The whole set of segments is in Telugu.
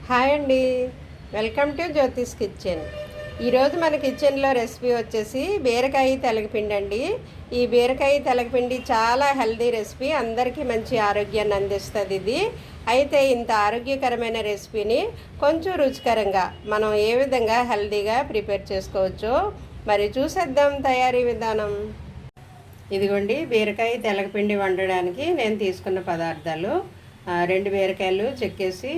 హాయ్ అండి, వెల్కమ్ టు జ్యోతిష్ కిచెన్. ఈరోజు మన కిచెన్లో రెసిపీ వచ్చేసి బీరకాయ తెలగపిండి అండి. ఈ బీరకాయ తెలగపిండి చాలా హెల్దీ రెసిపీ, అందరికీ మంచి ఆరోగ్యాన్ని అందిస్తుంది ఇది. అయితే ఇంత ఆరోగ్యకరమైన రెసిపీని కొంచెం రుచికరంగా మనం ఏ విధంగా హెల్దీగా ప్రిపేర్ చేసుకోవచ్చో మరి చూసేద్దాం తయారీ విధానం. ఇదిగోండి, బీరకాయ తెలగపిండి వండడానికి నేను తీసుకున్న పదార్థాలు: 2 బీరకాయలు చెక్కేసి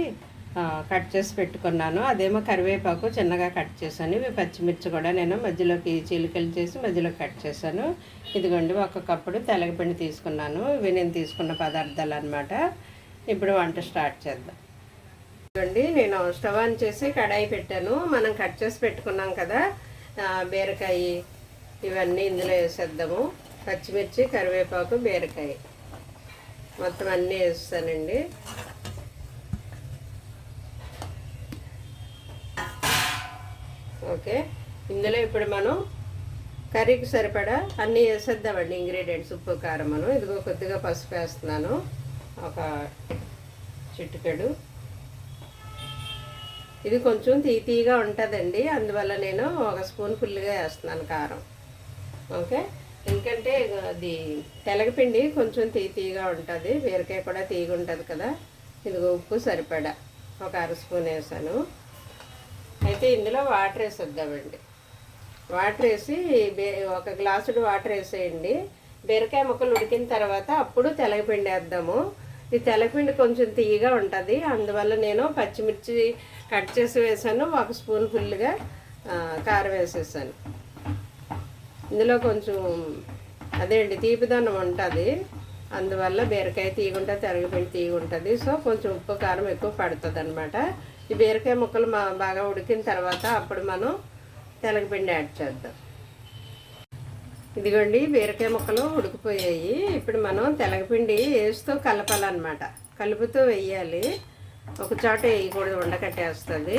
కట్ చేసి పెట్టుకున్నాను. అదేమో కరివేపాకు చిన్నగా కట్ చేశాను. ఇవి పచ్చిమిర్చి కూడా నేను మధ్యలోకి చీలికలు చేసి మధ్యలో కట్ చేశాను. ఇదిగోండి, 1 కప్పుడు తెలగపిండి తీసుకున్నాను. ఇవి నేను తీసుకున్న పదార్థాలు అన్నమాట. ఇప్పుడు వంట స్టార్ట్ చేద్దాం. ఇదిగోండి, నేను స్టవ్ ఆన్ చేసి కడాయి పెట్టాను. మనం కట్ చేసి పెట్టుకున్నాం కదా బీరకాయ, ఇవన్నీ ఇందులో వేసేద్దాము. పచ్చిమిర్చి, కరివేపాకు, బీరకాయ మొత్తం అన్నీ వేస్తానండి. ఓకే, ఇందులో ఇప్పుడు మనం కర్రీకి సరిపడా అన్నీ వేసేద్దామండి ఇంగ్రీడియంట్స్. ఉప్పు, కారం. ఇదిగో కొద్దిగా పసుపు వేస్తున్నాను, 1 చిటికెడు. ఇది కొంచెం తీగా ఉంటుందండి, అందువల్ల నేను 1 స్పూన్ ఫుల్గా వేస్తున్నాను కారం. ఓకే, ఎందుకంటే అది తెలగపిండి కొంచెం తీగా ఉంటుంది, బీరకాయ కూడా తీగా ఉంటుంది కదా. ఇదిగో ఉప్పు సరిపడా 1 అర స్పూన్ వేసాను. అయితే ఇందులో వాటర్ వేసేద్దామండి. వాటర్ వేసి 1 గ్లాసుడు వాటర్ వేసేయండి. బీరకాయ ముక్కలు ఉడికిన తర్వాత అప్పుడు తెలగపిండి వేద్దాము. ఈ తెలగపిండి కొంచెం తీయగా ఉంటుంది, అందువల్ల నేను పచ్చిమిర్చి కట్ చేసి వేసాను. 1 స్పూన్ ఫుల్గా కారం వేసేసాను. ఇందులో కొంచెం అదే అండి తీపిదనం ఉంటుంది, అందువల్ల బీరకాయ తీగుంటుంది, తెలగపిండి తీగుంటుంది. సో కొంచెం ఉప్పు కారం ఎక్కువ పడుతుంది అన్నమాట. ఈ బీరకాయ ముక్కలు బాగా ఉడికిన తర్వాత అప్పుడు మనం తెలగపిండి యాడ్ చేద్దాం. ఇదిగోండి, బీరకాయ ముక్కలు ఉడికిపోయాయి. ఇప్పుడు మనం తెలగపిండి వేస్తూ కలపాలన్నమాట, కలుపుతూ వేయాలి. ఒక చోట వేయకూడదు, ఉండకట్టేస్తుంది.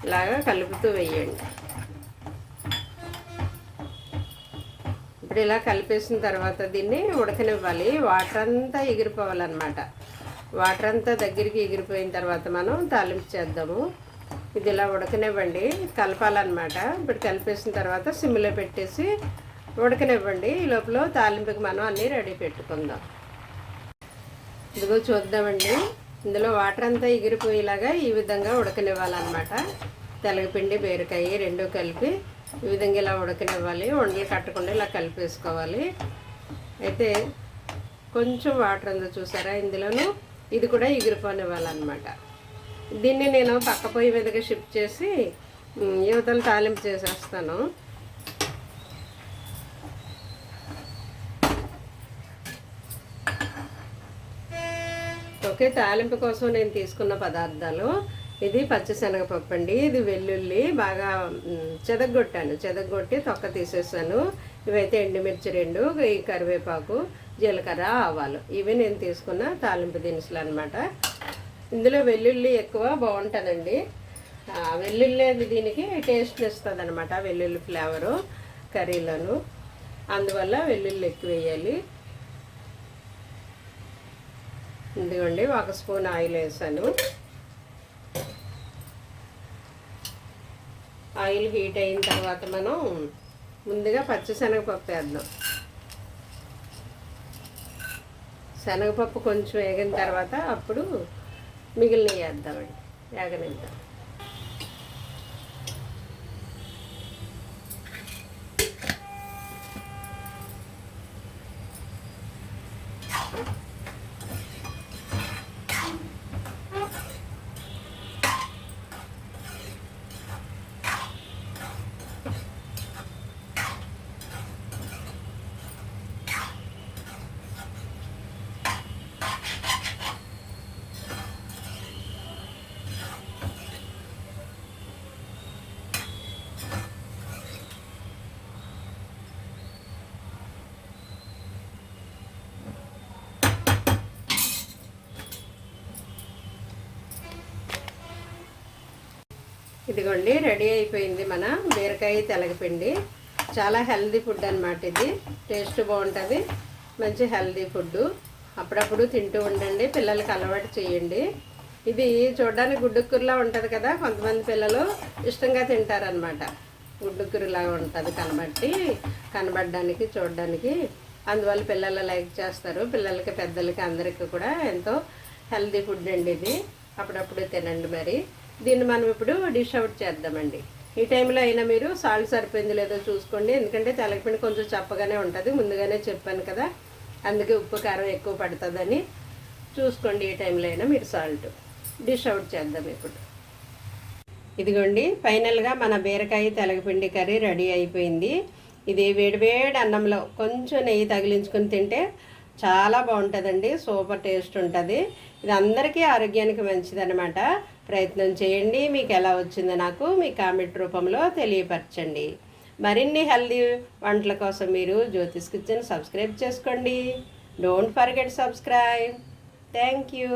ఇలాగా కలుపుతూ వేయండి. ఇప్పుడు ఇలా కలిపేసిన తర్వాత దీన్ని ఉడకనివ్వాలి. వాటర్ అంతా ఎగిరిపోవాలన్నమాట. వాటర్ అంతా దగ్గరికి ఎగిరిపోయిన తర్వాత మనం తాలింపు చేద్దాము. ఇది ఇలా ఉడకనివ్వండి, కలపాలన్నమాట. ఇప్పుడు కలిపేసిన తర్వాత సిమ్లో పెట్టేసి ఉడకనివ్వండి. ఈ లోపల తాలింపుకి మనం అన్నీ రెడీ పెట్టుకుందాం. ఇదిగో చూద్దామండి, ఇందులో వాటర్ అంతా ఎగిరిపోయేలాగా ఈ విధంగా ఉడకనివ్వాలన్నమాట. తెలగపిండి, బీరకాయ 2 కలిపి ఈ విధంగా ఇలా ఉడకనివ్వాలి. ఉండలు కట్టకుండా ఇలా కలిపేసుకోవాలి. అయితే కొంచెం వాటర్ ఉందో చూసారా ఇందులోను, ఇది కూడా ఎగిరిపోనివ్వాలన్నమాట. దీన్ని నేను పక్క పొయ్యి మీదగా షిఫ్ట్ చేసి యువతలు తాలింపు చేసేస్తాను. ఓకే, తాలింపు కోసం నేను తీసుకున్న పదార్థాలు: ఇది పచ్చిశనగపప్పు అండి, ఇది వెల్లుల్లి బాగా చెదగొట్టి తొక్క తీసేసాను. ఇవైతే ఎండుమిర్చి 2, ఈ కరివేపాకు, జీలకర్ర, ఆవాలు, ఇవి నేను తీసుకున్న తాలింపు దినుసులు అనమాట. ఇందులో వెల్లుల్లి ఎక్కువ బాగుంటుందండి. వెల్లుల్లి దీనికి టేస్ట్ ఇస్తుంది అనమాట, వెల్లుల్లి ఫ్లేవరు కర్రీలోను, అందువల్ల వెల్లుల్లి ఎక్కువ వేయాలి. ఇదిగోండి, 1 స్పూన్ ఆయిల్ వేసాను. ఆయిల్ హీట్ అయిన తర్వాత మనం ముందుగా పచ్చిశనగపప్పు వేద్దాం. శనగపప్పు కొంచెం వేగిన తర్వాత అప్పుడు మిగిలినవి వేద్దామండి, వేగనిద్దాం. ఇదిగోండి, రెడీ అయిపోయింది మన బీరకాయ తెలగపిండి. చాలా హెల్దీ ఫుడ్ అన్నమాట. ఇది టేస్ట్ బాగుంటుంది, మంచి హెల్దీ ఫుడ్. అప్పుడప్పుడు తింటూ ఉండండి, పిల్లలకి అలవాటు చేయండి. ఇది చూడడానికి గుడ్డుకూరలా ఉంటుంది కదా, కొంతమంది పిల్లలు ఇష్టంగా తింటారనమాట. గుడ్డుకూరలాగా ఉంటుంది కనబడడానికి చూడడానికి, అందువల్ల పిల్లలు లైక్ చేస్తారు. పిల్లలకి పెద్దలకి అందరికీ కూడా ఎంతో హెల్తీ ఫుడ్ అండి ఇది. అప్పుడప్పుడు తినండి. మరి దీన్ని మనం ఇప్పుడు డిష్ అవుట్ చేద్దామండి. ఈ టైంలో అయినా మీరు సాల్ట్ సరిపోయింది లేదో చూసుకోండి, ఎందుకంటే తెలగపిండి కొంచెం చప్పగానే ఉంటుంది, ముందుగానే చెప్పాను కదా, అందుకే ఉప్పు కారం ఎక్కువ పడుతుందని చూసుకోండి. ఈ టైంలో అయినా మీరు సాల్ట్. డిష్ అవుట్ చేద్దాం ఇప్పుడు. ఇదిగోండి, ఫైనల్గా మన బీరకాయ తెలగపిండి కర్రీ రెడీ అయిపోయింది. ఇది వేడివేడి అన్నంలో కొంచెం నెయ్యి తగిలించుకొని తింటే చాలా బాగుంటుందండి, సూపర్ టేస్ట్ ఉంటుంది. ఇది అందరికీ ఆరోగ్యానికి మంచిదన్నమాట. ప్రయత్నం చేయండి. మీకు ఎలా వచ్చిందో నాకు మీ కామెంట్ రూపంలో తెలియపరచండి. మరిన్ని హెల్దీ వంటల కోసం మీరు జ్యోతిష్ కిచెన్ సబ్స్క్రైబ్ చేసుకోండి. Don't forget subscribe. Thank you.